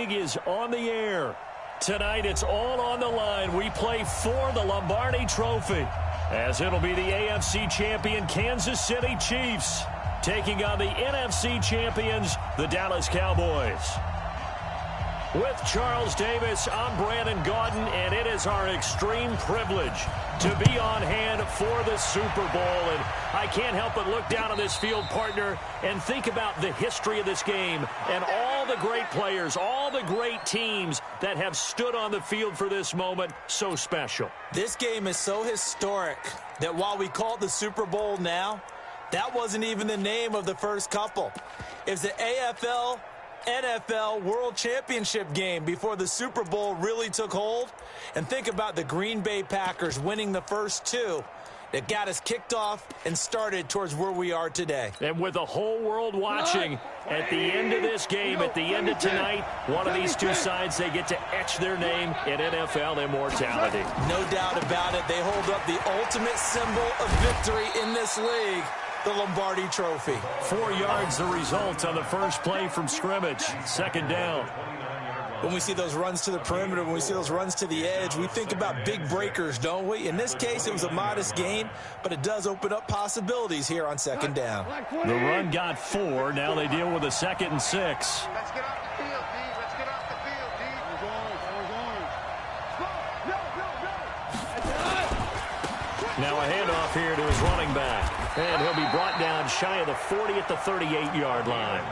League is on the air. Tonight, it's all on the line. We play for the Lombardi Trophy, as it'll be the AFC champion Kansas City Chiefs taking on the NFC champions, the Dallas Cowboys. With Charles Davis, I'm Brandon Gaudin, and it is our extreme privilege to be on hand for the Super Bowl. And I can't help but look down on this field, partner, and think about the history of this game and all the great players, all the great teams that have stood on the field for this moment. So special. This game is so historic that while we call it the Super Bowl now, that wasn't even the name of the first couple. It's the AFL NFL World Championship game before the Super Bowl really took hold. And think about the Green Bay Packers winning the first two that got us kicked off and started towards where we are today. And with the whole world watching, at the end of this game, at the end of tonight, one of these two sides, they get to etch their name in NFL immortality. No doubt about it. They hold up the ultimate symbol of victory in this league, the Lombardi Trophy. 4 yards the result on the first play from scrimmage. Second down. When we see those runs to the perimeter, when we see those runs to the edge, we think about big breakers, don't we? In this case, it was a modest gain, but it does open up possibilities here on second down. The run got 4. Now they deal with a 2nd and 6. Let's get off the field, D. Let's get off the field, D. Now a handoff here to his running back. And he'll be brought down shy of the 40 at the 38-yard line.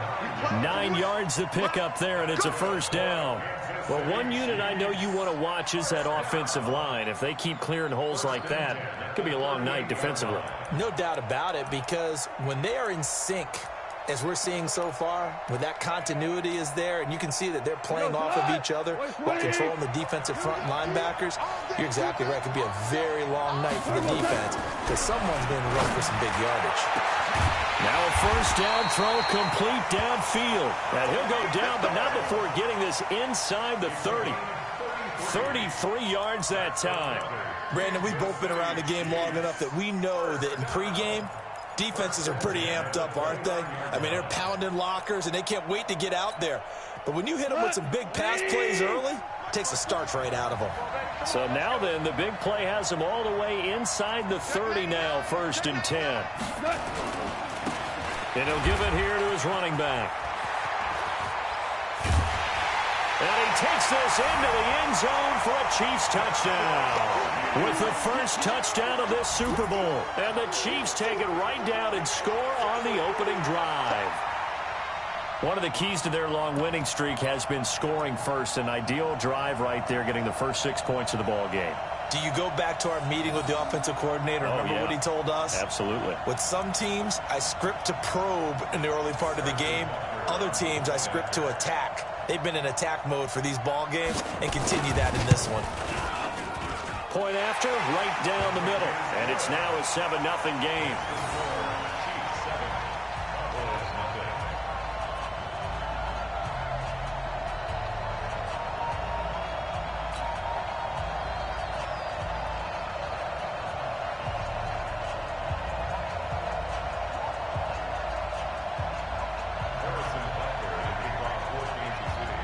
9 yards to pick up there, and it's a first down. Well, one unit I know you want to watch is that offensive line. If they keep clearing holes like that, it could be a long night defensively. No doubt about it, because when they are in sync, as we're seeing so far, when that continuity is there, and you can see that they're playing off of each other while controlling the defensive front linebackers, you're exactly right. It could be a very long night for the defense because someone's going to run for some big yardage. Now a first down throw complete downfield. And he'll go down, but not before getting this inside the 30. 33 yards that time. Brandon, we've both been around the game long enough that we know that in pregame, defenses are pretty amped up, aren't they? I mean, they're pounding lockers, and they can't wait to get out there. But when you hit them with some big pass plays early, it takes a starch right out of them. So now then, the big play has them all the way inside the 30 now, 1st and 10. And he'll give it here to his running back. And he takes this into the end zone for a Chiefs touchdown. With the first touchdown of this Super Bowl. And the Chiefs take it right down and score on the opening drive. One of the keys to their long winning streak has been scoring first. An ideal drive right there, getting the first 6 points of the ball game. Do you go back to our meeting with the offensive coordinator? Remember what he told us? Absolutely. With some teams, I script to probe in the early part of the game. Other teams, I script to attack. They've been in attack mode for these ball games and continue that in this one. Point after, right down the middle. And it's now a 7-0 game.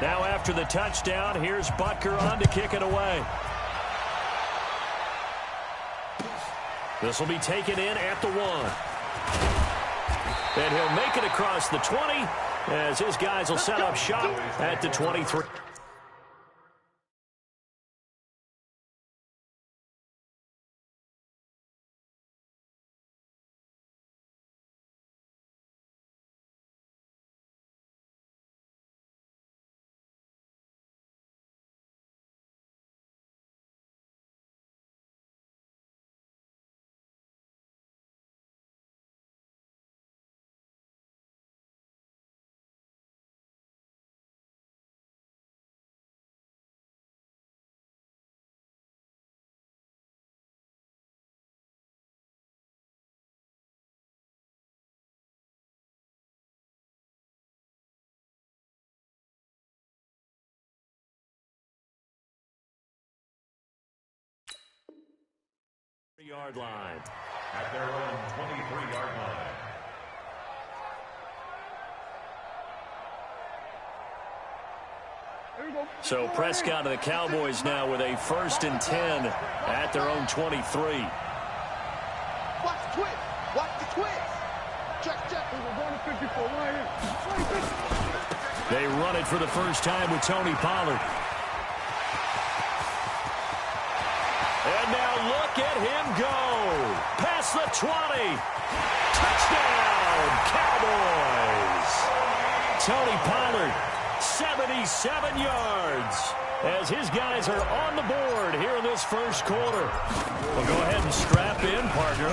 Now after the touchdown, here's Butker on to kick it away. This will be taken in at the 1. And he'll make it across the 20 as his guys will set up shop at the 23. Yard line. At their own 23-yard line. So Prescott and the Cowboys now with a 1st and 10 at their own 23. Watch the twist. Watch the twist. Check. They run it for the first time with Tony Pollard. And now look at him go. Past the 20. Touchdown, Cowboys. Tony Pollard, 77 yards, as his guys are on the board here in this first quarter. Well, go ahead and strap in, partner.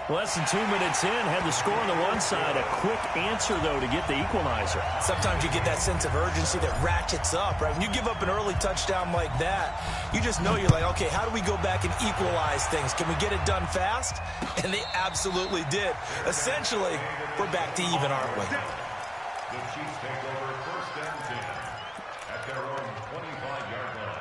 Less than 2 minutes in, had the score on the one side. A quick answer, though, to get the equalizer. Sometimes you get that sense of urgency that ratchets up, right? When you give up an early touchdown like that, you just know you're like, okay, how do we go back and equalize things? Can we get it done fast? And they absolutely did. Essentially, we're back to even, aren't we? The Chiefs take over 1st and 10 at their own 25-yard line.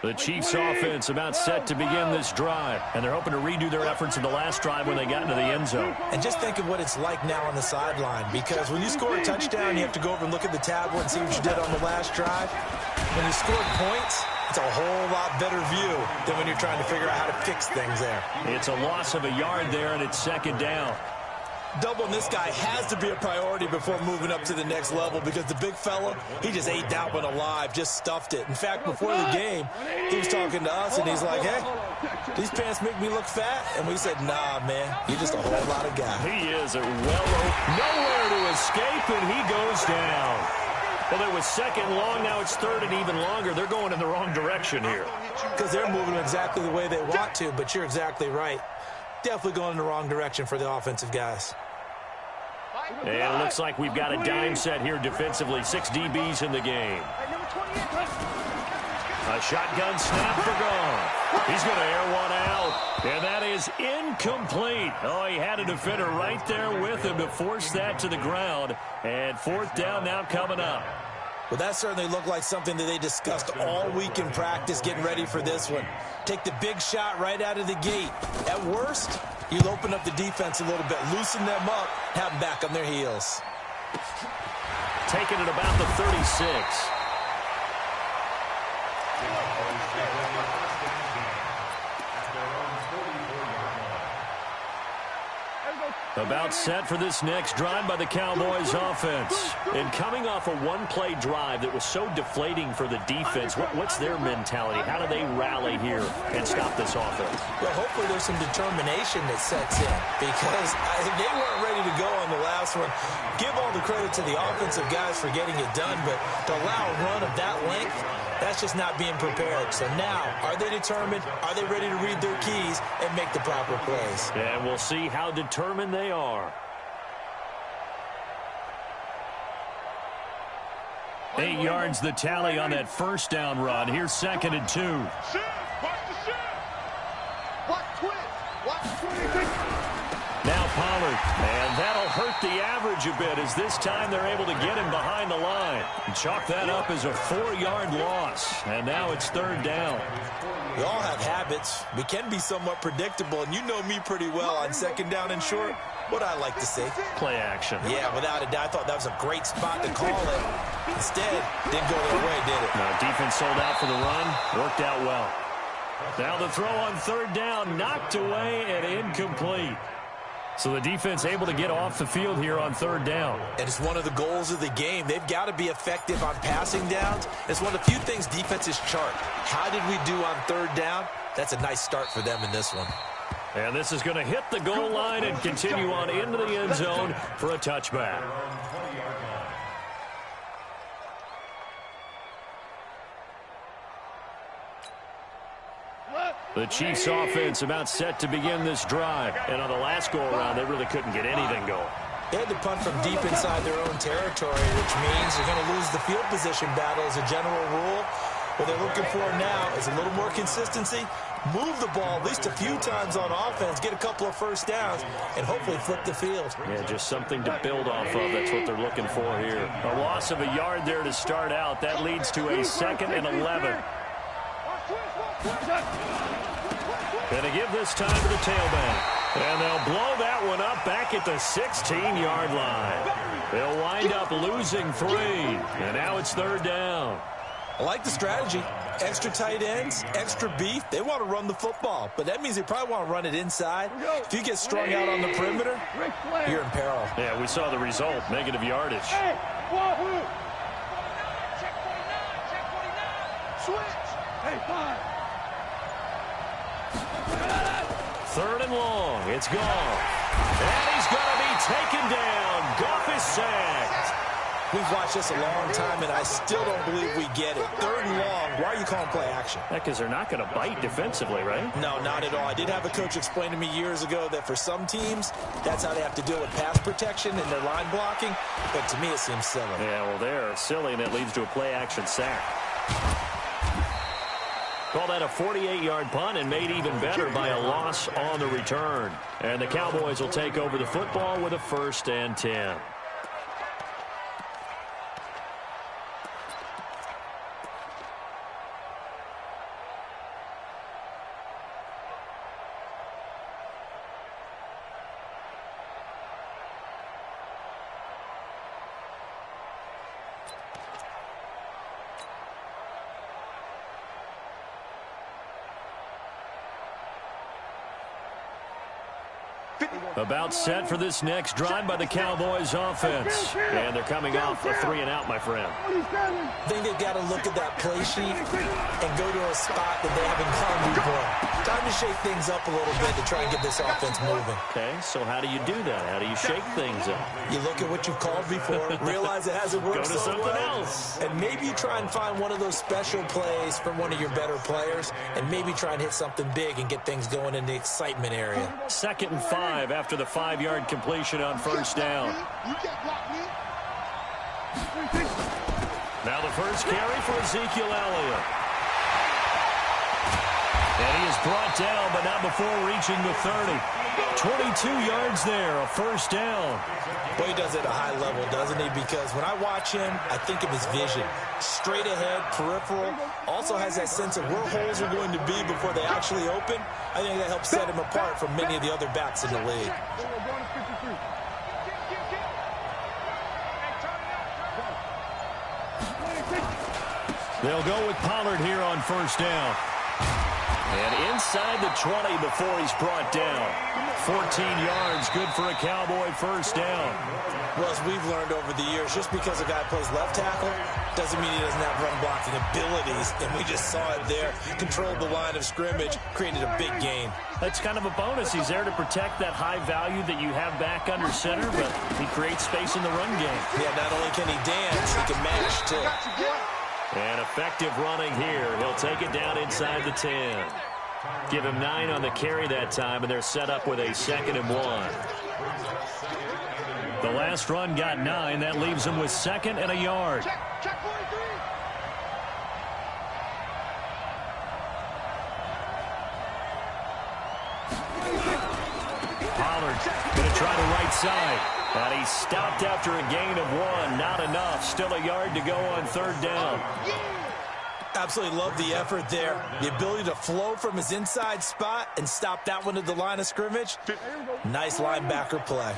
The Chiefs offense about set to begin this drive, and they're hoping to redo their efforts in the last drive when they got into the end zone. And just think of what it's like now on the sideline, because when you score a touchdown, you have to go over and look at the tablet and see what you did on the last drive. When you scored points, it's a whole lot better view than when you're trying to figure out how to fix things there. It's a loss of a yard there, and it's 2nd down. Doubling this guy has to be a priority before moving up to the next level, because the big fella, he just ate that one alive, just stuffed it. In fact, before the game, he was talking to us, and he's like, hey, these pants make me look fat. And we said, nah, man, you're just a whole lot of guy. He is nowhere to escape, and he goes down. Well, it was 2nd long, now it's 3rd and even longer. They're going in the wrong direction here. Because they're moving exactly the way they want to, but you're exactly right. Definitely going in the wrong direction for the offensive guys. And it looks like we've got a dime set here defensively. 6 DBs in the game. A shotgun snap for Gone. He's going to air one out. And that is incomplete. Oh, he had a defender right there with him to force that to the ground. And 4th down now coming up. Well, that certainly looked like something that they discussed all week in practice, getting ready for this one. Take the big shot right out of the gate. At worst, you'll open up the defense a little bit, loosen them up, have them back on their heels. Taking it about the 36. About set for this next drive by the Cowboys offense. And coming off a one-play drive that was so deflating for the defense, what's their mentality? How do they rally here and stop this offense? Well, hopefully there's some determination that sets in, because they weren't ready to go on the last one. Give all the credit to the offensive guys for getting it done, but to allow a run of that length, that's just not being prepared. So now, are they determined? Are they ready to read their keys and make the proper plays? And we'll see how determined they are. 8 yards the tally on that 1st down run. Here's 2nd and 2. Watch the shit. Watch twist. Watch twist. Now Pollard, and that'll hurt the average a bit, as this time they're able to get him behind the line. And chalk that up as a 4-yard loss, and now it's 3rd down. We all have habits. We can be somewhat predictable, and you know me pretty well on 2nd down and short. What I like to see. Play action. Yeah, without a doubt. I thought that was a great spot to call it. Instead, didn't go their way, did it? No, defense sold out for the run. Worked out well. Now the throw on 3rd down, knocked away and incomplete. So the defense able to get off the field here on 3rd down. And it's one of the goals of the game. They've got to be effective on passing downs. It's one of the few things defenses chart. How did we do on 3rd down? That's a nice start for them in this one. And this is going to hit the goal line and continue on into the end zone for a touchback. The Chiefs offense about set to begin this drive. And on the last go-around, they really couldn't get anything going. They had to punt from deep inside their own territory, which means they're going to lose the field position battle as a general rule. What they're looking for now is a little more consistency, move the ball at least a few times on offense, get a couple of first downs, and hopefully flip the field. Yeah, just something to build off of. That's what they're looking for here. A loss of a yard there to start out. That leads to a 2nd and 11. Going to give this time to the tailback. And they'll blow that one up back at the 16-yard line. They'll wind up losing 3. And now it's 3rd down. I like the strategy. Extra tight ends, extra beef. They want to run the football, but that means they probably want to run it inside. If you get strung out on the perimeter, you're in peril. Yeah, we saw the result, negative yardage. Hey, switch. Hey, 5. 3rd and long. It's gone. And he's going to be taken down. Goff is sacked. We've watched this a long time, and I still don't believe we get it. 3rd and long. Why are you calling play action? Because they're not going to bite defensively, right? No, not at all. I did have a coach explain to me years ago that for some teams, that's how they have to deal with pass protection and their line blocking. But to me, it seems silly. Yeah, well, they're silly, and it leads to a play action sack. Call that a 48-yard punt and made even better by a loss on the return. And the Cowboys will take over the football with a 1st and 10. About set for this next drive by the Cowboys offense. And they're coming off a 3-and-out, my friend. I think they've got to look at that play sheet and go to a spot that they haven't gone before. Time to shake things up a little bit to try and get this offense moving. Okay, so how do you do that? How do you shake things up? You look at what you've called before, realize it hasn't worked Go to so something well, else. and maybe you try and find one of those special plays from one of your better players, and maybe try and hit something big and get things going in the excitement area. 2nd and 5 after the 5-yard completion on 1st down. Now the first carry for Ezekiel Elliott. And he is brought down, but not before reaching the 30. 22 yards there, a 1st down. Boy, he does it at a high level, doesn't he? Because when I watch him, I think of his vision. Straight ahead, peripheral. Also has that sense of where holes are going to be before they actually open. I think that helps set him apart from many of the other backs in the league. They'll go with Pollard here on 1st down. And inside the 20 before he's brought down. 14 yards, good for a Cowboy 1st down. Well, as we've learned over the years, just because a guy plays left tackle doesn't mean he doesn't have run blocking abilities. And we just saw it there. Controlled the line of scrimmage, created a big gain. That's kind of a bonus. He's there to protect that high value that you have back under center, but he creates space in the run game. Yeah, not only can he dance, he can mash too. And effective running here. He'll take it down inside the 10. Give him 9 on the carry that time, and they're set up with a 2nd and 1. The last run got 9. That leaves him with 2nd and a yard. Check 43. Pollard going to try the right side. And he stopped after a gain of 1. Not enough. Still a yard to go on 3rd down. Absolutely love the effort there. The ability to flow from his inside spot and stop that one at the line of scrimmage. Nice linebacker play.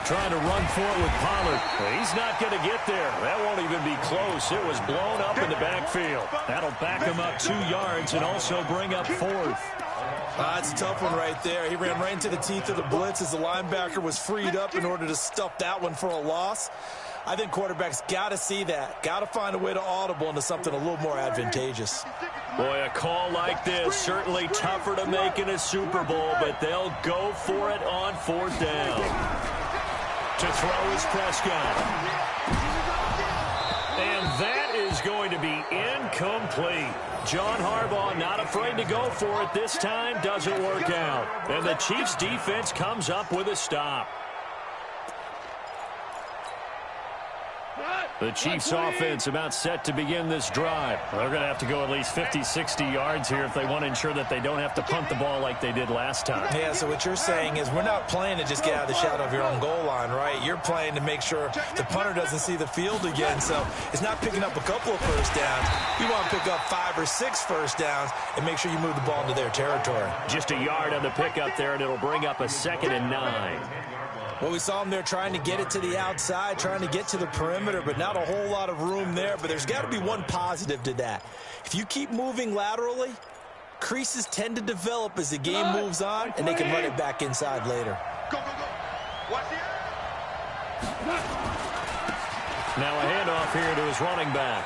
Trying to run for it with Pollard. He's not going to get there. That won't even be close. It was blown up in the backfield. That'll back him up 2 yards and also bring up 4th. That's a tough one right there. He ran right into the teeth of the blitz as the linebacker was freed up in order to stuff that one for a loss. I think quarterbacks got to see that. Got to find a way to audible into something a little more advantageous. Boy, a call like this, certainly tougher to make in a Super Bowl, but they'll go for it on 4th down. To throw is Prescott. And that is going to be incomplete. John Harbaugh not afraid to go for it this time. Doesn't work out. And the Chiefs defense comes up with a stop. The Chiefs offense about set to begin this drive. They're going to have to go at least 50, 60 yards here if they want to ensure that they don't have to punt the ball like they did last time. Yeah, so what you're saying is we're not playing to just get out of the shadow of your own goal line, right? You're playing to make sure the punter doesn't see the field again. So it's not picking up a couple of first downs. You want to pick up 5 or 6 first downs and make sure you move the ball into their territory. Just a yard on the pickup there, and it'll bring up a 2nd and 9. Well, we saw them there trying to get it to the outside, trying to get to the perimeter, but not a whole lot of room there. But there's got to be one positive to that. If you keep moving laterally, creases tend to develop as the game moves on, and they can run it back inside later. Go, go, go. Watch the Now a handoff here to his running back.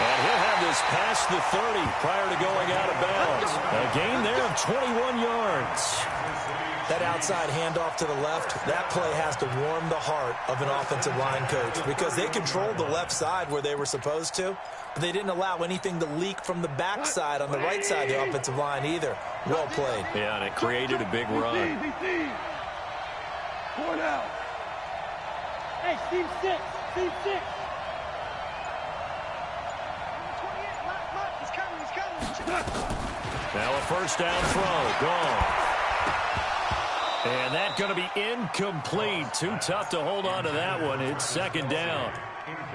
And he'll have this past the 30 prior to going out of bounds. A gain there of 21 yards. That outside handoff to the left, that play has to warm the heart of an offensive line coach because they controlled the left side where they were supposed to, but they didn't allow anything to leak from the backside on the right side of the offensive line either. Well played. Yeah, and it created a big run. Point out. Hey, Steve 6. Steve 6. 28. Mark, he's coming. Now a first down throw. Gone. And that's going to be incomplete. Too tough to hold on to that one. It's 2nd down.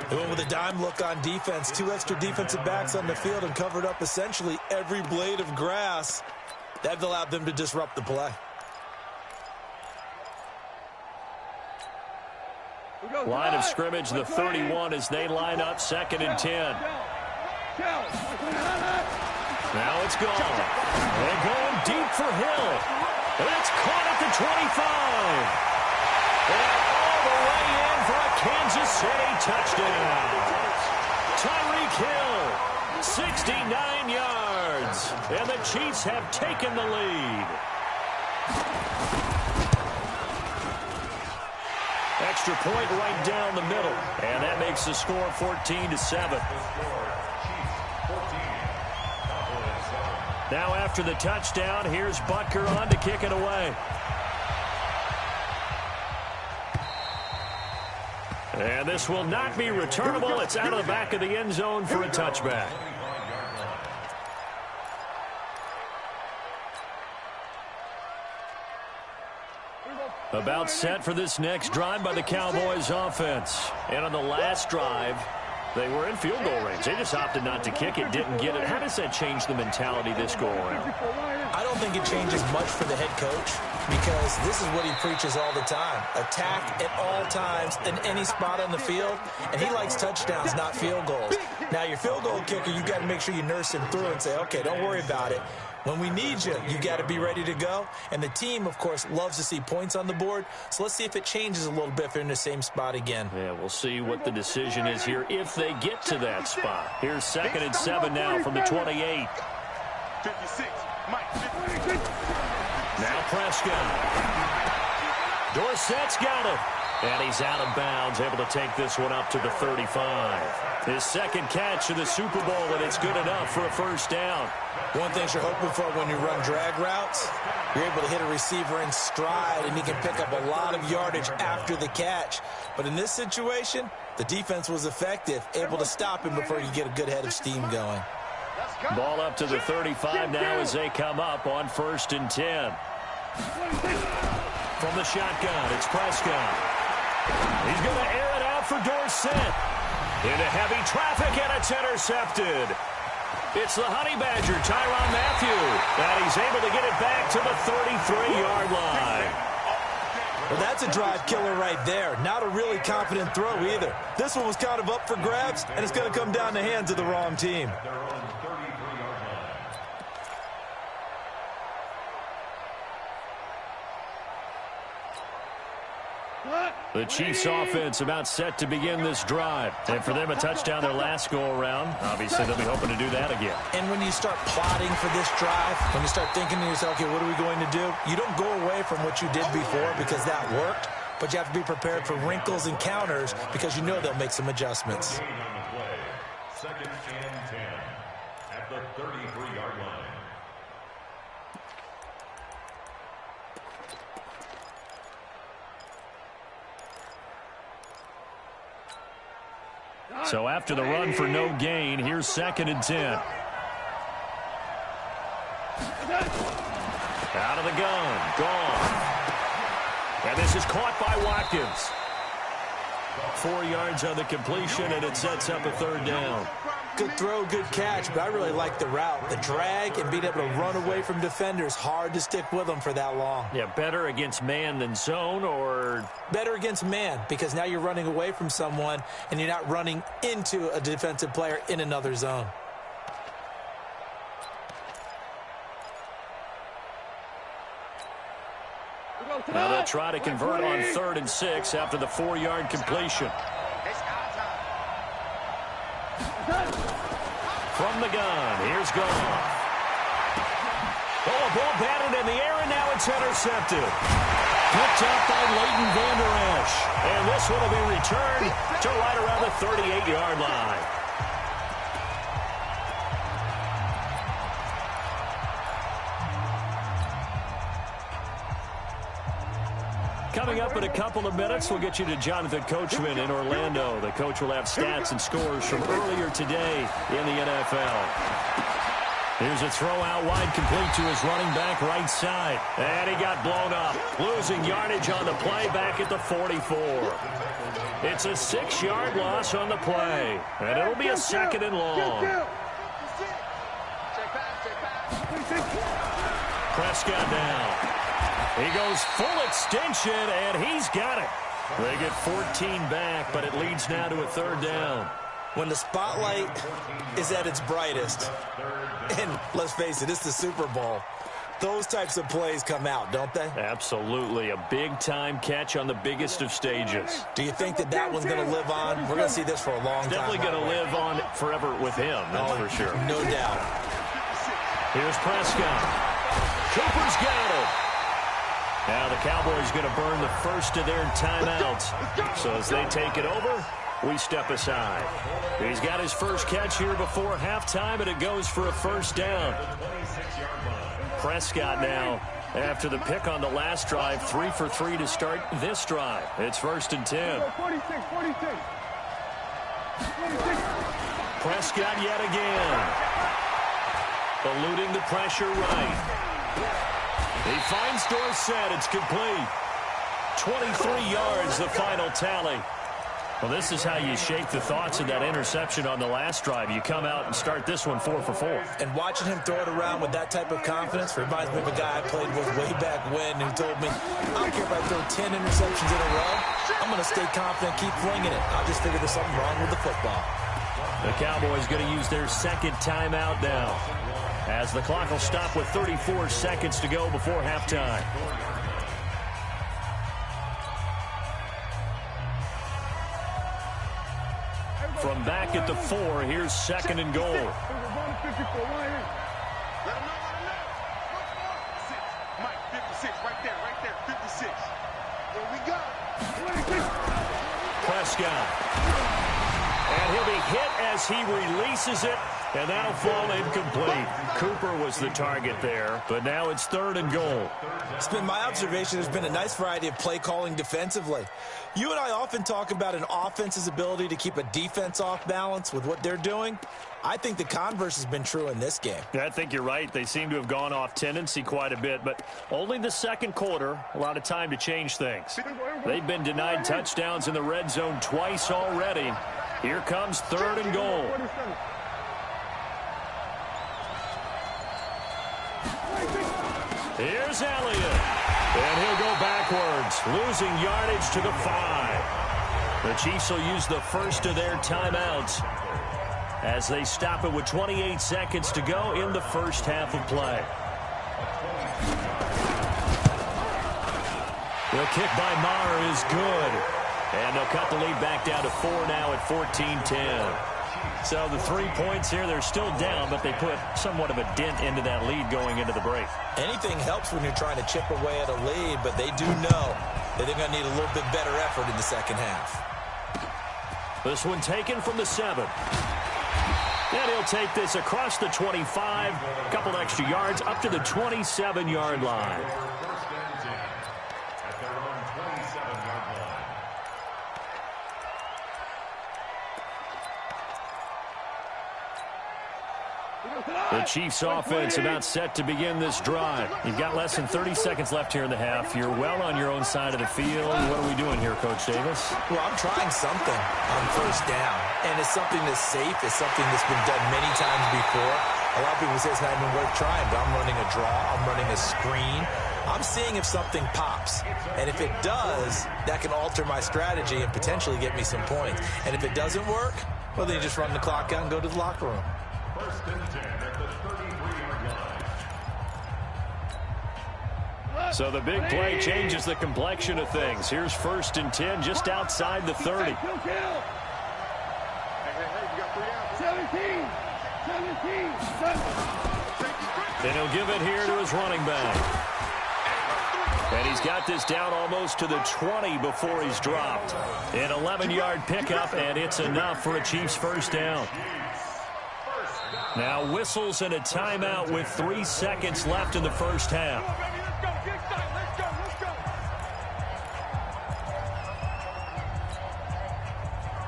They went with a dime look on defense. 2 extra defensive backs on the field and covered up essentially every blade of grass. That allowed them to disrupt the play. Line of scrimmage, the 31 as they line up 2nd and 10. Now it's gone. They're going deep for Hill. And it's caught at the 25. And all the way in for a Kansas City touchdown. Tyreek Hill, 69 yards. And the Chiefs have taken the lead. Extra point right down the middle. And that makes the score 14-7. Now after the touchdown, here's Butker on to kick it away. And this will not be returnable. It's out of the back of the end zone for a touchback. About set for this next drive by the Cowboys offense. And on the last drive, they were in field goal range. They just opted not to kick it, didn't get it. How does that change the mentality this go around? I don't think it changes much for the head coach because this is what he preaches all the time. Attack at all times in any spot on the field, and he likes touchdowns, not field goals. Now, your field goal kicker, you got to make sure you nurse him through and say, okay, don't worry about it. When we need you, you got to be ready to go. And the team, of course, loves to see points on the board. So let's see if it changes a little bit if they're in the same spot again. Yeah, we'll see what the decision is here if they get to that spot. Here's 2nd and 7 now from the 28. 56. Mike. Now Prescott. Dorsett's got it. And he's out of bounds, able to take this one up to the 35. His 2nd catch of the Super Bowl, and it's good enough for a first down. One thing you're hoping for when you run drag routes, you're able to hit a receiver in stride, and he can pick up a lot of yardage after the catch. But in this situation, the defense was effective, able to stop him before you get a good head of steam going. Ball up to the 35 now as they come up on 1st and 10. From the shotgun, it's Prescott. He's going to air it out for Dorsett. Into heavy traffic, and it's intercepted. It's the Honey Badger, Tyrann Mathieu, and he's able to get it back to the 33-yard line. Well, that's a drive killer right there. Not a really confident throw either. This one was kind of up for grabs, and it's going to come down the hands of the wrong team. The Chiefs offense about set to begin this drive. And for them, a touchdown their last go-around. Obviously, they'll be hoping to do that again. And when you start plotting for this drive, when you start thinking to yourself, okay, what are we going to do? You don't go away from what you did before because that worked, but you have to be prepared for wrinkles and counters because you know they'll make some adjustments. 2nd and 10 at the 33-yard line. So after the run for no gain, here's 2nd and 10. Out of the gun. Gone. And this is caught by Watkins. 4 yards on the completion, and it sets up a 3rd down. Good throw, good catch, but I really like the route. The drag and being able to run away from defenders, hard to stick with them for that long. Yeah, better against man than zone, or? Better against man, because now you're running away from someone and you're not running into a defensive player in another zone. Now they'll try to convert on 3rd and 6 after the 4-yard completion. From the gun, here's Goff. Oh, a ball batted in the air, and now it's intercepted. Picked up by Leighton Vander Esch. And this one will be returned to right around the 38-yard line. Coming up in a couple of minutes, we'll get you to Jonathan Coachman in Orlando. The coach will have stats and scores from earlier today in the NFL. Here's a throw out wide, complete to his running back right side. And he got blown up, losing yardage on the play back at the 44. It's a 6-yard loss on the play, and it'll be a 2nd and long. Prescott down. He goes full extension, and he's got it. They get 14 back, but it leads now to a 3rd down. When the spotlight is at its brightest, and let's face it, it's the Super Bowl, those types of plays come out, don't they? Absolutely. A big-time catch on the biggest of stages. Do you think that one's going to live on? We're going to see this for a long time. Definitely going to live on forever with him, that's for sure. No doubt. Here's Prescott. Cooper's got it. Now the Cowboys going to burn the first of their timeouts. So as they take it over, we step aside. He's got his first catch here before halftime, and it goes for a 1st down. Prescott now, after the pick on the last drive, 3 for 3 to start this drive. It's 1st and 10. 46. Prescott yet again. Eluding the pressure right. He finds Dorsett. It's complete. 23 yards, the final tally. Well, this is how you shake the thoughts of that interception on the last drive. You come out and start this one 4 for 4. And watching him throw it around with that type of confidence reminds me of a guy I played with way back when who told me, I don't care if I throw 10 interceptions in a row. I'm going to stay confident, keep flinging it. I just figured there's something wrong with the football. The Cowboys going to use their 2nd timeout now, as the clock will stop with 34 seconds to go before halftime. From back at the 4, here's 2nd and goal. Mike, 56, right there, 56. Here we go. Prescott. And he'll be hit as he releases it, and that'll fall incomplete. Cooper was the target there, but now it's 3rd and goal. It's been my observation there's been a nice variety of play calling defensively. You and I often talk about an offense's ability to keep a defense off balance with what they're doing. I think the converse has been true in this game. Yeah, I think you're right. They seem to have gone off tendency quite a bit, but only the 2nd quarter, a lot of time to change things. They've been denied touchdowns in the red zone twice already. Here comes 3rd and goal. Here's Elliott. And he'll go backwards, losing yardage to the 5. The Chiefs will use the first of their timeouts as they stop it with 28 seconds to go in the first half of play. The kick by Maher is good. And they'll cut the lead back down to 4 now at 14-10. So the 3 points here, they're still down, but they put somewhat of a dent into that lead going into the break. Anything helps when you're trying to chip away at a lead, but they do know that they're going to need a little bit better effort in the second half. This one taken from the 7. And he'll take this across the 25, a couple extra yards up to the 27-yard line. The Chiefs offense about set to begin this drive. You've got less than 30 seconds left here in the half. You're well on your own side of the field. What are we doing here, Coach Davis? Well, I'm trying something on first down, and it's something that's safe. It's something that's been done many times before. A lot of people say it's not even worth trying, but I'm running a draw. I'm running a screen. I'm seeing if something pops. And if it does, that can alter my strategy and potentially get me some points. And if it doesn't work, well, then you just run the clock out and go to the locker room. First and 10 at the 33-yard line. So the big play changes the complexion of things. Here's first and 10 just outside the 30. 17. Then he'll give it here to his running back. And he's got this down almost to the 20 before he's dropped. An 11-yard pickup, and it's enough for a Chiefs first down. Now whistles and a timeout with 3 seconds left in the first half.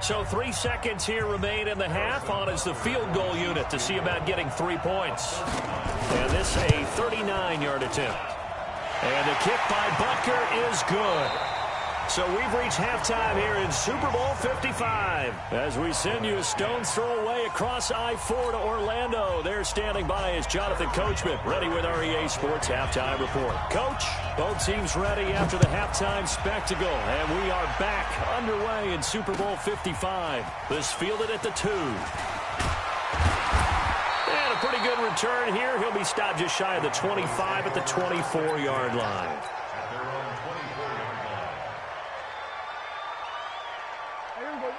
So 3 seconds here remain in the half. On is the field goal unit to see about getting 3 points. And this a 39-yard attempt. And the kick by Butker is good. So we've reached halftime here in Super Bowl 55. As we send you a stone's throw away across I-4 to Orlando. There standing by is Jonathan Coachman, ready with our EA Sports Halftime Report. Coach, both teams ready after the halftime spectacle. And we are back underway in Super Bowl 55. This fielded at the 2. And a pretty good return here. He'll be stopped just shy of the 25 at the 24-yard line.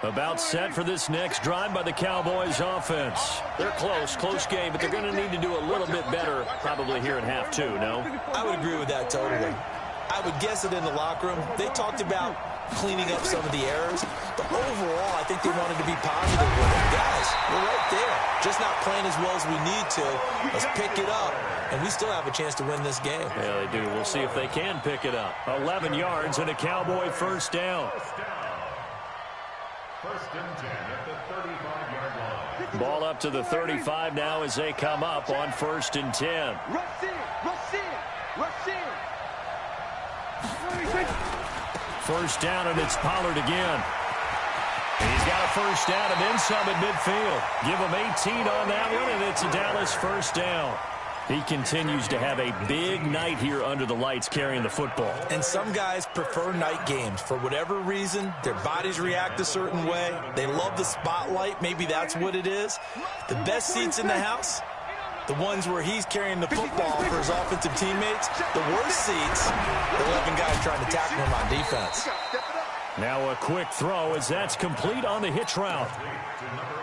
About set for this next drive by the Cowboys offense. They're close game, but they're going to need to do a little bit better probably here in half 2, no? I would agree with that totally. I would guess it in the locker room. They talked about cleaning up some of the errors, but overall, I think they wanted to be positive with it. Guys, we're right there. Just not playing as well as we need to. Let's pick it up, and we still have a chance to win this game. Yeah, they do. We'll see if they can pick it up. 11 yards and a Cowboy first down. First and 10 at the 35-yard line. Ball up to the 35 now as they come up on first and 10. Rush in. First down, and it's Pollard again. And he's got a first down and then some at midfield. Give him 18 on that one, and it's a Dallas first down. He continues to have a big night here under the lights carrying the football. And some guys prefer night games. For whatever reason, their bodies react a certain way. They love the spotlight. Maybe that's what it is. The best seats in the house, the ones where he's carrying the football for his offensive teammates. The worst seats, the 11 guys trying to tackle him on defense. Now a quick throw as that's complete on the hitch route.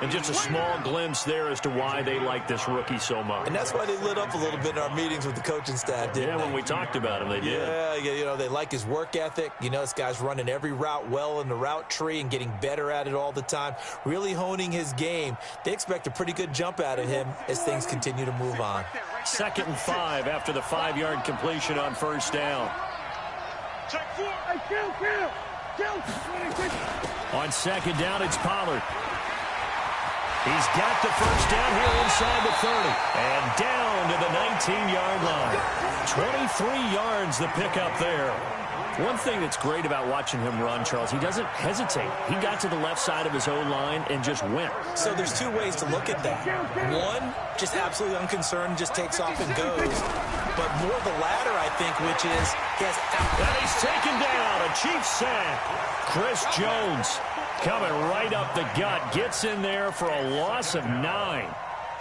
And just a small glimpse there as to why they like this rookie so much. And that's why they lit up a little bit in our meetings with the coaching staff, didn't they? When we talked about him, they did. Yeah, you know, they like his work ethic. You know, this guy's running every route well in the route tree and getting better at it all the time, really honing his game. They expect a pretty good jump out of him as things continue to move on. 2nd and 5 after the 5-yard completion on first down. Check 4. Hey, kill. On second down, it's Pollard. He's got the first down here inside the 30. And down to the 19-yard line. 23 yards the pickup there. One thing that's great about watching him run, Charles, he doesn't hesitate. He got to the left side of his own line and just went. So there's 2 ways to look at that. One, just absolutely unconcerned, just takes off and goes. But more the latter, I think, which is he has... And he's taken down. A Chiefs sack. Chris Jones coming right up the gut. Gets in there for a loss of 9.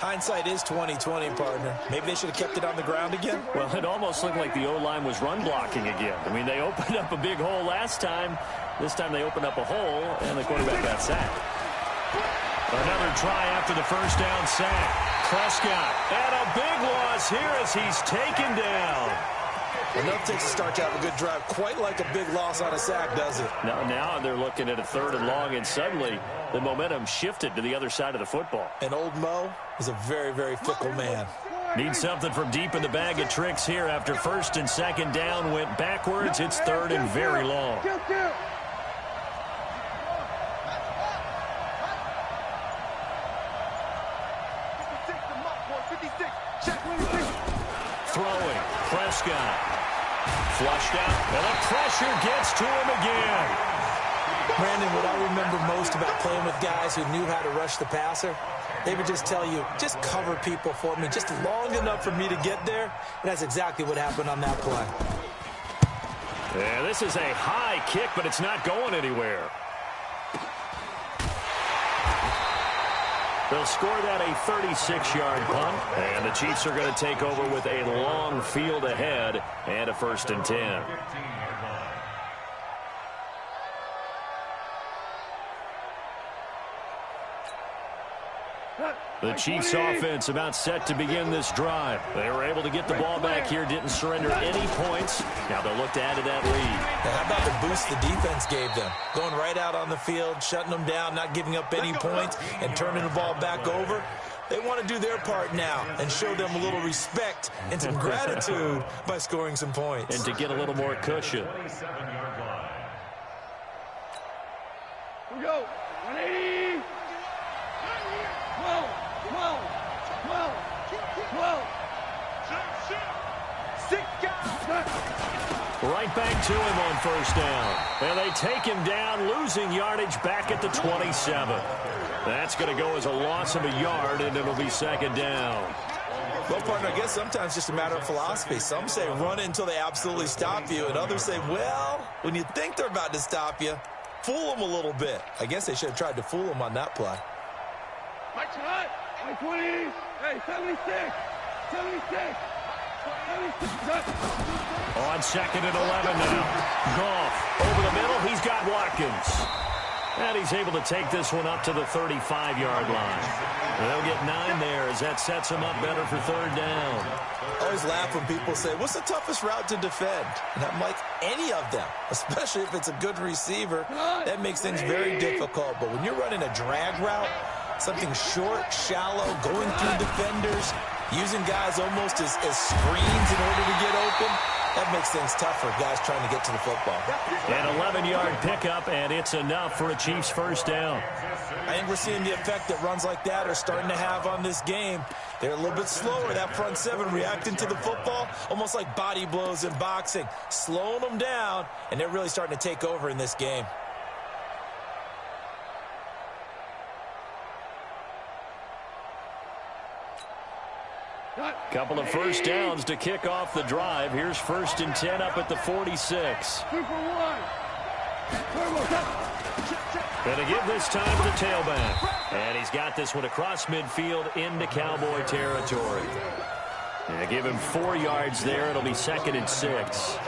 Hindsight is 20/20, partner. Maybe they should have kept it on the ground again. Well, it almost looked like the O-line was run blocking again. I mean, they opened up a big hole last time. This time they opened up a hole, and the quarterback got sacked. Another try after the first down sack. Prescott. And a big loss here as he's taken down. Enough takes to start to have a good drive. Quite like a big loss on a sack, does it? Now they're looking at a 3rd and long, and suddenly the momentum shifted to the other side of the football. And old Mo is a very, very fickle man. Need something from deep in the bag of tricks here after 1st and 2nd down went backwards. It's 3rd and very long. Throwing. Prescott. Flushed out. And the pressure gets to him again. Brandon, what I remember most about playing with guys who knew how to rush the passer, they would just tell you, just cover people for me, just long enough for me to get there. And that's exactly what happened on that play. Yeah, this is a high kick, but it's not going anywhere. They'll score that a 36-yard punt, and the Chiefs are going to take over with a long field ahead and a 1st and 10. The Chiefs offense about set to begin this drive. They were able to get the ball back here, didn't surrender any points. Now they'll look to add to that lead. Now, how about the boost the defense gave them? Going right out on the field, shutting them down, not giving up any points, and turning the ball back over. They want to do their part now and show them a little respect and some gratitude by scoring some points. And to get a little more cushion. Here we go. 180. 12. 12. 12. 12. 6 guys. Right back to him on 1st down. And they take him down, losing yardage back at the 27. That's going to go as a loss of a yard, and it'll be 2nd down. Well, partner, I guess sometimes it's just a matter of philosophy. Some say run it until they absolutely stop you, and others say, well, when you think they're about to stop you, fool them a little bit. I guess they should have tried to fool them on that play. Mike's hot. 20. Hey, 76. 76. 76. On 2nd and 11 now. Goff over the middle. He's got Watkins. And he's able to take this one up to the 35-yard line. They'll get 9 there as that sets him up better for 3rd down. I always laugh when people say, what's the toughest route to defend? And I'm like, any of them, especially if it's a good receiver. That makes things very difficult. But when you're running a drag route, something short, shallow, going through defenders, using guys almost as screens in order to get open, that makes things tough for guys trying to get to the football. An 11-yard pickup, and it's enough for a Chiefs 1st down. I think we're seeing the effect that runs like that are starting to have on this game. They're a little bit slower, that front 7 reacting to the football, almost like body blows in boxing, slowing them down, and they're really starting to take over in this game. Couple of 1st downs to kick off the drive. Here's 1st and 10 up at the 46. 2 for 1. Going to give this time to the tailback. And he's got this one across midfield into Cowboy territory. Yeah, give him 4 yards there. It'll be 2nd and 6.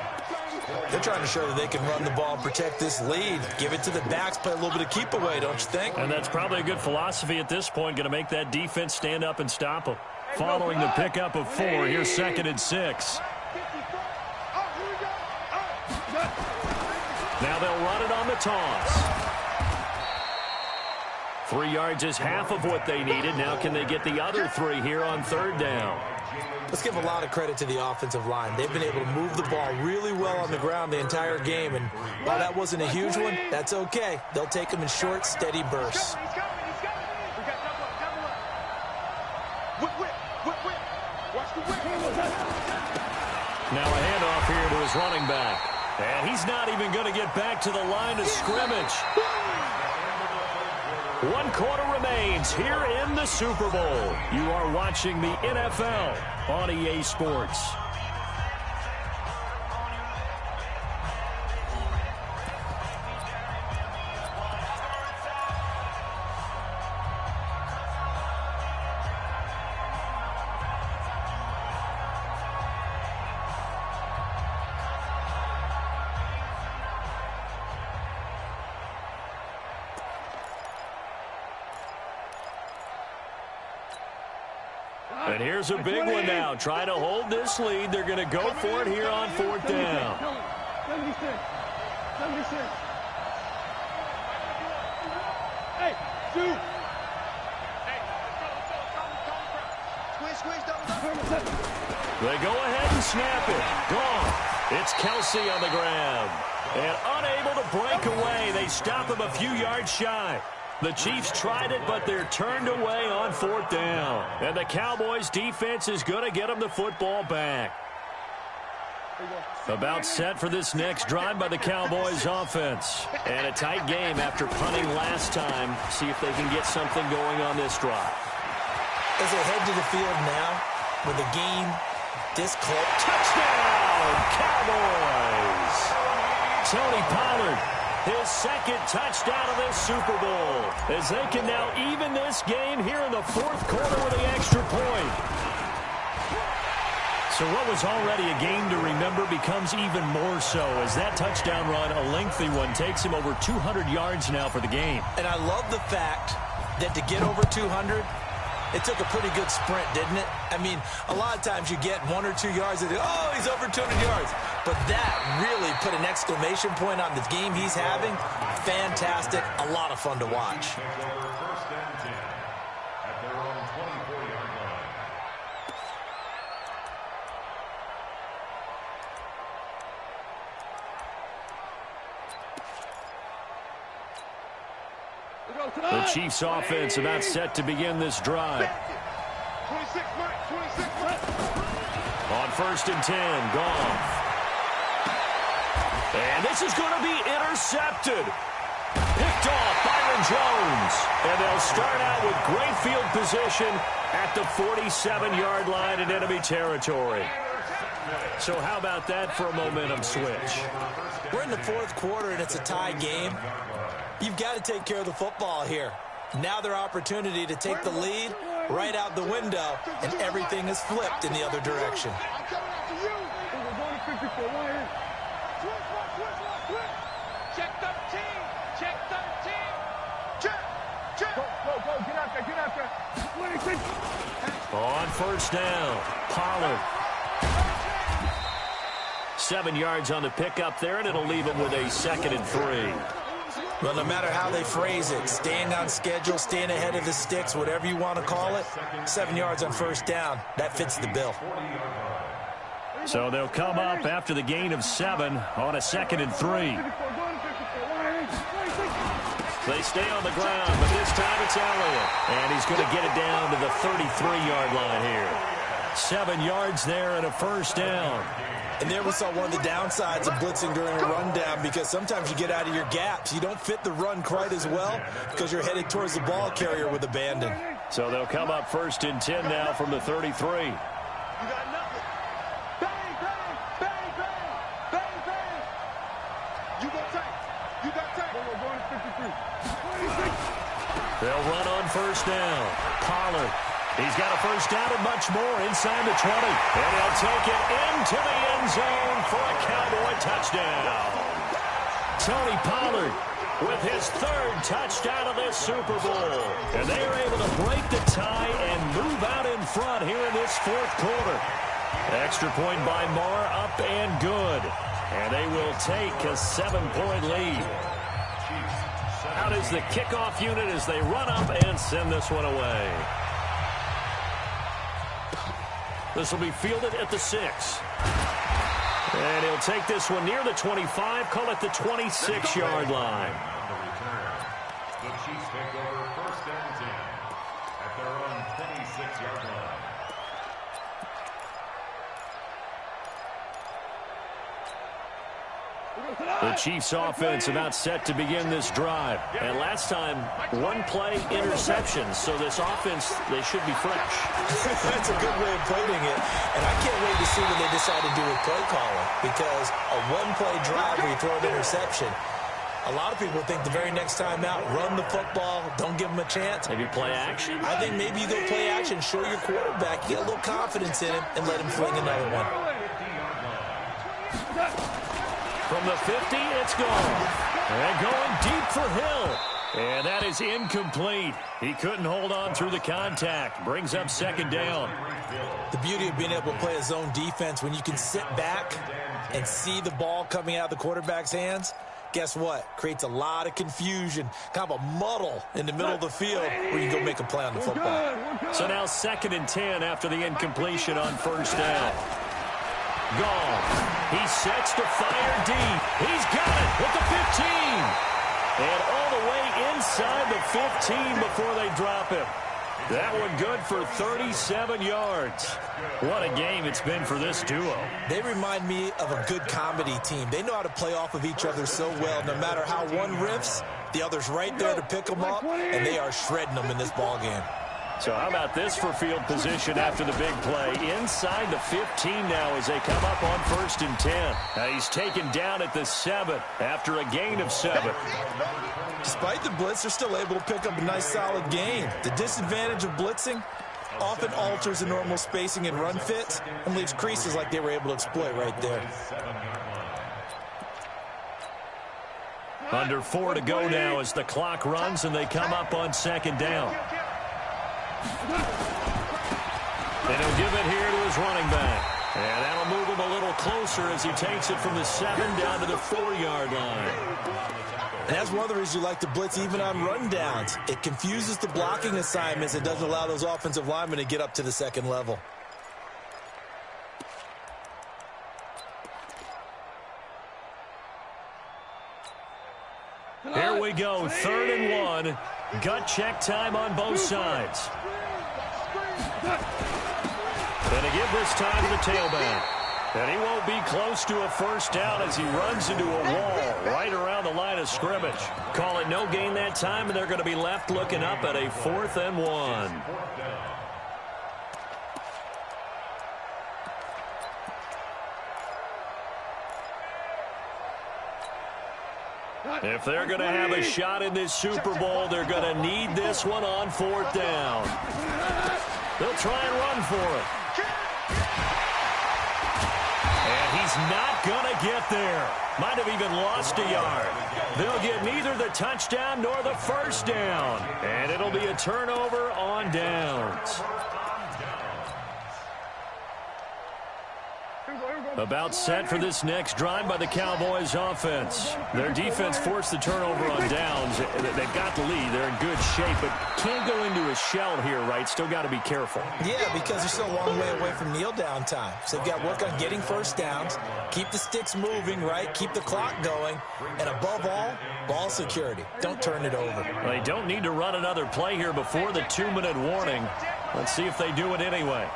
They're trying to show that they can run the ball and protect this lead. Give it to the backs, play a little bit of keep away, don't you think? And that's probably a good philosophy at this point. Going to make that defense stand up and stop them. Following the pickup of 4, here's 2nd and 6. Now they'll run it on the toss. 3 yards is half of what they needed. Now can they get the other 3 here on 3rd down? Let's give a lot of credit to the offensive line. They've been able to move the ball really well on the ground the entire game. And while that wasn't a huge one, that's okay. They'll take them in short, steady bursts. Now a handoff here to his running back. And he's not even going to get back to the line of scrimmage. 1 quarter remains here in the Super Bowl. You are watching the NFL on EA Sports. And here's a big one now. Trying to hold this lead. They're going to go for it here on 4th down. 76. 76. Hey, shoot. They go ahead and snap it. Gone. It's Kelsey on the ground. And unable to break away. They stop him a few yards shy. The Chiefs tried it, but they're turned away on 4th down. And the Cowboys' defense is going to get them the football back. About set for this next drive by the Cowboys offense. And a tight game after punting last time. See if they can get something going on this drive. As they head to the field now with a game this close. Touchdown, Cowboys! Tony Pollard, his second touchdown of this Super Bowl, as they can now even this game here in the 4th quarter with the extra point. So what was already a game to remember becomes even more so as that touchdown run, a lengthy one, takes him over 200 yards now for the game. And I love the fact that to get over 200, it took a pretty good sprint, didn't it? I mean, a lot of times you get 1 or 2 yards and oh, he's over 200 yards. But that really put an exclamation point on the game he's having. Fantastic. A lot of fun to watch. First and 10 at their own 24-yard line. The Chiefs offense about set to begin this drive. 26, Mike, 26, Mike. On 1st and 10, Goff. And this is going to be intercepted. Picked off Byron Jones. And they'll start out with great field position at the 47-yard line in enemy territory. So how about that for a momentum switch? We're in the 4th quarter and it's a tie game. You've got to take care of the football here. Now their opportunity to take the lead right out the window, and everything is flipped in the other direction. I'm coming after you. We're going to 54. Right here. Twist. Check 13. Check 13. Check. Go. Get out there. 26. On 1st down, Pollard. 7 yards on the pickup there, and it'll leave him with a 2nd and 3. Well, no matter how they phrase it, staying on schedule, staying ahead of the sticks, whatever you want to call it, 7 yards on 1st down, that fits the bill. So they'll come up after the gain of 7 on a 2nd and 3. They stay on the ground, but this time it's Elliott. And he's going to get it down to the 33-yard line here. 7 yards there and a 1st down. And there we saw one of the downsides of blitzing during a rundown, because sometimes you get out of your gaps. You don't fit the run quite as well because you're headed towards the ball carrier with abandon. So they'll come up 1st and 10 now from the 33. You got nothing. Bang, bang, bang, bang, bang, bang. You got tank. We're going to 53. 26. They'll run on 1st down. Pollard. He's got a 1st down and much more inside the 20. And he'll take it into the end zone for a Cowboy touchdown. Tony Pollard with his 3rd touchdown of this Super Bowl. And they are able to break the tie and move out in front here in this 4th quarter. Extra point by Marr, up and good. And they will take a 7-point lead. Out is the kickoff unit as they run up and send this one away. This will be fielded at the 6. And he'll take this one near the 25, call it the 26-yard line. The Chiefs take over 1st and 10 at their own 26-yard line. The Chiefs offense about set to begin this drive. And last time, 1-play interceptions. So this offense, they should be fresh. That's a good way of putting it. And I can't wait to see what they decide to do with play calling, because a 1-play drive where you throw an interception, a lot of people think the very next time out, run the football, don't give them a chance. Maybe play action? I think maybe you go play action, show your quarterback, you get a little confidence in him, and let him fling another one. From the 50, it's gone. And going deep for Hill. And that is incomplete. He couldn't hold on through the contact. Brings up 2nd down. The beauty of being able to play a zone defense, when you can sit back and see the ball coming out of the quarterback's hands, guess what? Creates a lot of confusion, kind of a muddle in the middle of the field where you go make a play on the football. So now 2nd and 10 after the incompletion on 1st down. Gone. He sets to fire deep. He's got it with the 15. And all the way inside the 15 before they drop him. That one good for 37 yards. What a game it's been for this duo. They remind me of a good comedy team. They know how to play off of each other so well. No matter how one riffs, the other's right there to pick them up, and they are shredding them in this ball game. So how about this for field position after the big play? Inside the 15 now as they come up on 1st and 10. Now he's taken down at the 7 after a gain of 7. Despite the blitz, they're still able to pick up a nice solid gain. The disadvantage of blitzing often alters the normal spacing and run fits and leaves creases like they were able to exploit right there. Under 4 to go now as the clock runs and they come up on 2nd down. And he'll give it here to his running back. And that'll move him a little closer as he takes it from the 7 down to the 4-yard line. And that's one of the reasons you like to blitz even on run downs. It confuses the blocking assignments. It doesn't allow those offensive linemen to get up to the 2nd level. Here we go, 3rd and 1. Gut check time on both sides. And to give this time to the tailback. And he won't be close to a 1st down as he runs into a wall right around the line of scrimmage. Call it no gain that time, and they're going to be left looking up at a 4th and 1. If they're going to have a shot in this Super Bowl, they're going to need this one on 4th down. They'll try and run for it. And he's not going to get there. Might have even lost a yard. They'll get neither the touchdown nor the 1st down. And it'll be a turnover on downs. About set for this next drive by the Cowboys offense. Their defense forced the turnover on downs. They've got the lead. They're in good shape, but can't go into a shell here, right? Still got to be careful. Yeah, because they're still a long way away from kneel down time. So they've got to work on getting 1st downs, keep the sticks moving, right? Keep the clock going, and above all, ball security. Don't turn it over. Well, they don't need to run another play here before the 2-minute warning. Let's see if they do it anyway.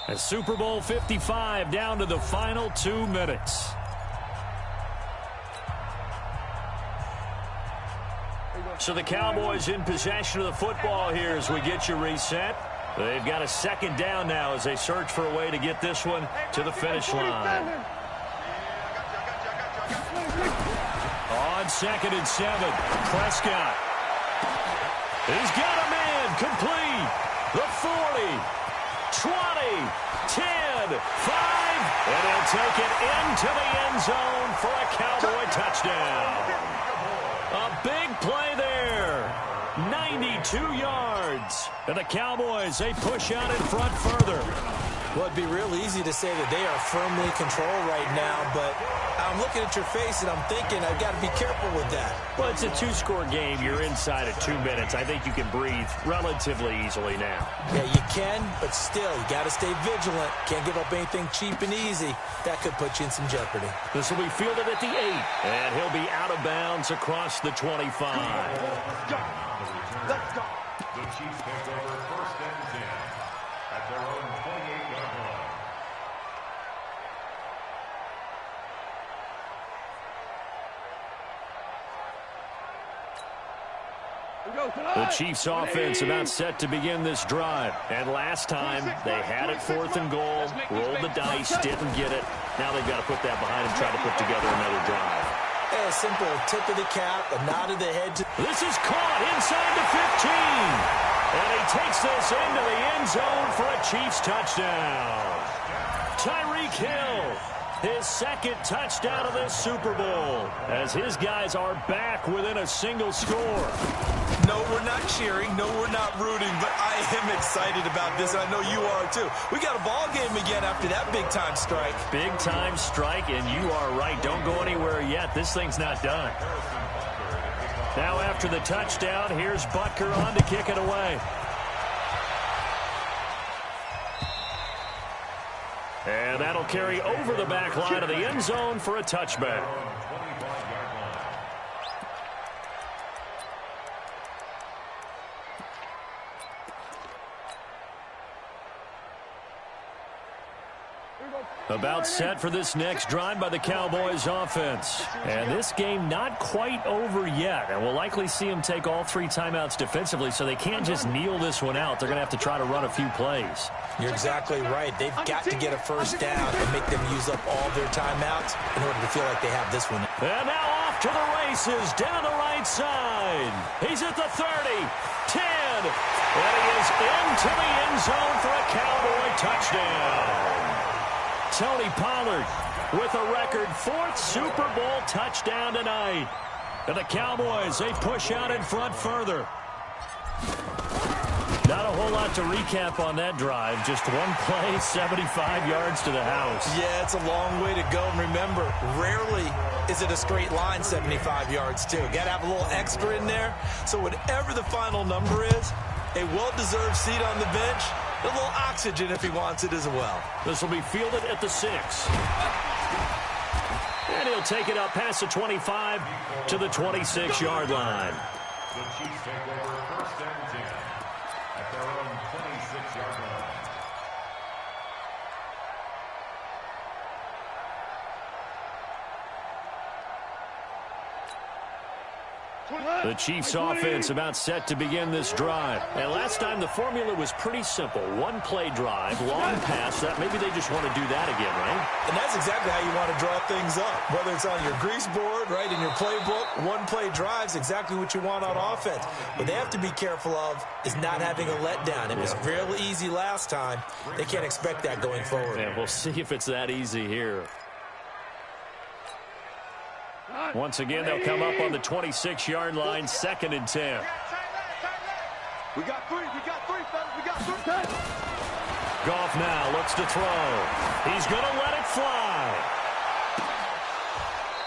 A Super Bowl 55 down to the final 2 minutes. So the Cowboys in possession of the football here as we get you reset. They've got a 2nd down now as they search for a way to get this one to the finish line. On 2nd and 7, Prescott. He's got a man complete. The 40. 20, 10, 5, and he'll take it into the end zone for a Cowboy touchdown. A big play there. 92 yards. And the Cowboys, they push out in front further. Well, it'd be real easy to say that they are firmly in control right now, but I'm looking at your face and I'm thinking I've got to be careful with that. Well, it's a 2-score game. You're inside of 2 minutes. I think you can breathe relatively easily now. Yeah, you can, but still, you got to stay vigilant. Can't give up anything cheap and easy. That could put you in some jeopardy. This will be fielded at the 8, and he'll be out of bounds across the 25. Let's go. The Chiefs take over 1st and 10 at their own 28-yard line. The Chiefs offense about set to begin this drive. And last time, they had it 4th and goal, rolled the dice, didn't get it. Now they've got to put that behind them, try to put together another drive. A simple tip of the cap, a nod of the head. This is caught inside the 15. And he takes this into the end zone for a Chiefs touchdown. Tyreek Hill, his 2nd touchdown of this Super Bowl, as his guys are back within a single score. No, we're not cheering. No, we're not rooting, but I am excited about this, and I know you are too. We got a ball game again after that big-time strike. Big-time strike, and you are right. Don't go anywhere yet. This thing's not done. Now after the touchdown, here's Butker on to kick it away. And that'll carry over the back line of the end zone for a touchback. About set for this next drive by the Cowboys offense. And this game not quite over yet. And we'll likely see them take all 3 timeouts defensively, so they can't just kneel this one out. They're going to have to try to run a few plays. You're exactly right. They've got to get a first down and make them use up all their timeouts in order to feel like they have this one. And now off to the races down the right side. He's at the 30, 10, and he is into the end zone for a Cowboy touchdown. Tony Pollard with a record 4th Super Bowl touchdown tonight. And the Cowboys, they push out in front further. Not a whole lot to recap on that drive. Just one play, 75 yards to the house. Yeah, it's a long way to go. And remember, rarely is it a straight line 75 yards, too. Got to have a little extra in there. So whatever the final number is, a well-deserved seat on the bench, a little oxygen if he wants it as well. This will be fielded at the 6. And he'll take it up past the 25 to the 26-yard line. The Chiefs take over 1st and 10 at their own 26-yard line. The Chiefs offense about set to begin this drive. And last time the formula was pretty simple. 1-play drive, long pass. That maybe they just want to do that again, right? And that's exactly how you want to draw things up. Whether it's on your grease board, right, in your playbook, 1-play drive's exactly what you want on offense. What they have to be careful of is not having a letdown. It was real easy last time. They can't expect that going forward. And we'll see if it's that easy here. Once again, they'll come up on the 26-yard line, 2nd and 10. We got 3, fellas, we got 3. Goff now looks to throw. He's going to let it fly.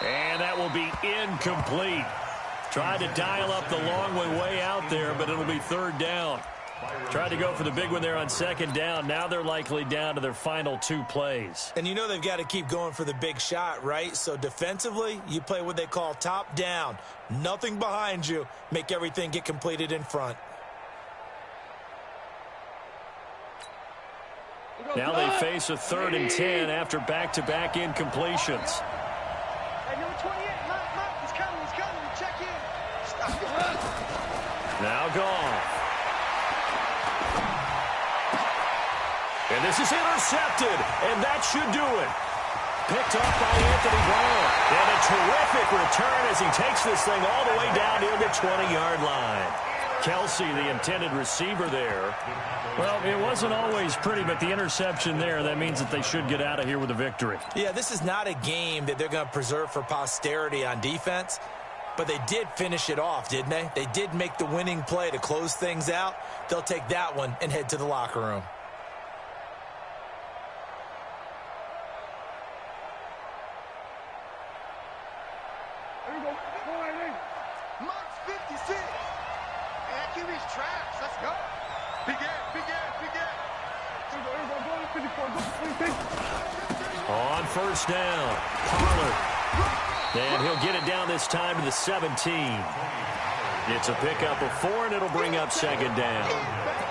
And that will be incomplete. Tried to dial up the long one way out there, but it'll be 3rd down. Tried to go for the big one there on 2nd down. Now they're likely down to their final 2 plays. And you know they've got to keep going for the big shot, right? So defensively, you play what they call top down. Nothing behind you. Make everything get completed in front. Now they face a 3rd and 10 after back-to-back incompletions. Hey, number 28, Mike, he's coming, check in. Now Goff. And this is intercepted, and that should do it. Picked up by Anthony Brown. And a terrific return as he takes this thing all the way down near the 20-yard line. Kelsey, the intended receiver there. Well, it wasn't always pretty, but the interception there, that means that they should get out of here with a victory. Yeah, this is not a game that they're going to preserve for posterity on defense, but they did finish it off, didn't they? They did make the winning play to close things out. They'll take that one and head to the locker room. Mike's 56. And that QB's trash. Let's go. Big air. On 1st down, Pollard. And he'll get it down this time to the 17. It's a pickup of 4, and it'll bring up 2nd down.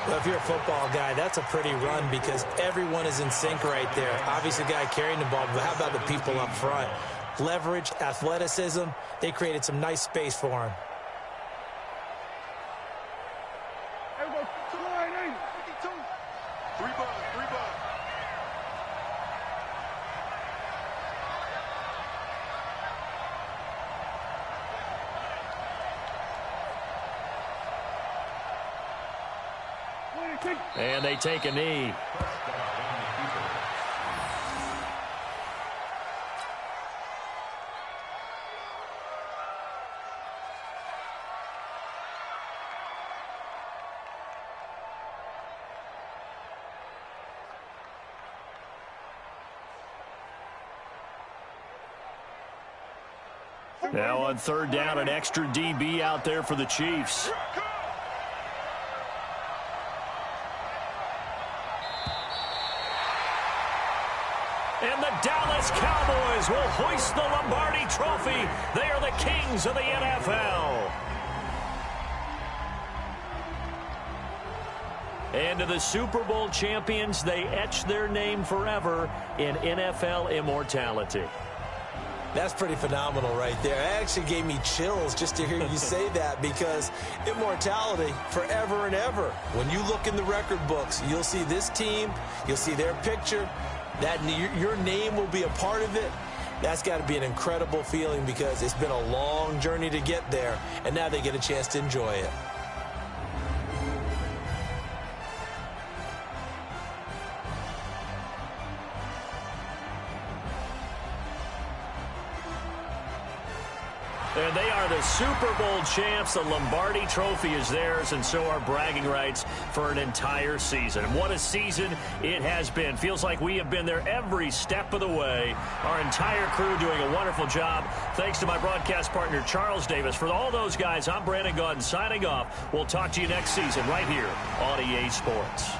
Well, if you're a football guy, that's a pretty run because everyone is in sync right there. Obviously, the guy carrying the ball, but how about the people up front? Leverage, athleticism, they created some nice space for him. Three bucks. And they take a knee. Now on third down, an extra DB out there for the Chiefs. And the Dallas Cowboys will hoist the Lombardi Trophy. They are the kings of the NFL. And to the Super Bowl champions, they etch their name forever in NFL immortality. That's pretty phenomenal right there. It actually gave me chills just to hear you say that, because immortality forever and ever. When you look in the record books, you'll see this team, you'll see their picture, that your name will be a part of it. That's got to be an incredible feeling, because it's been a long journey to get there, and now they get a chance to enjoy it. And they are the Super Bowl champs. The Lombardi Trophy is theirs, and so are bragging rights for an entire season. And what a season it has been. Feels like we have been there every step of the way. Our entire crew doing a wonderful job. Thanks to my broadcast partner, Charles Davis. For all those guys, I'm Brandon Gaudin signing off. We'll talk to you next season right here on EA Sports.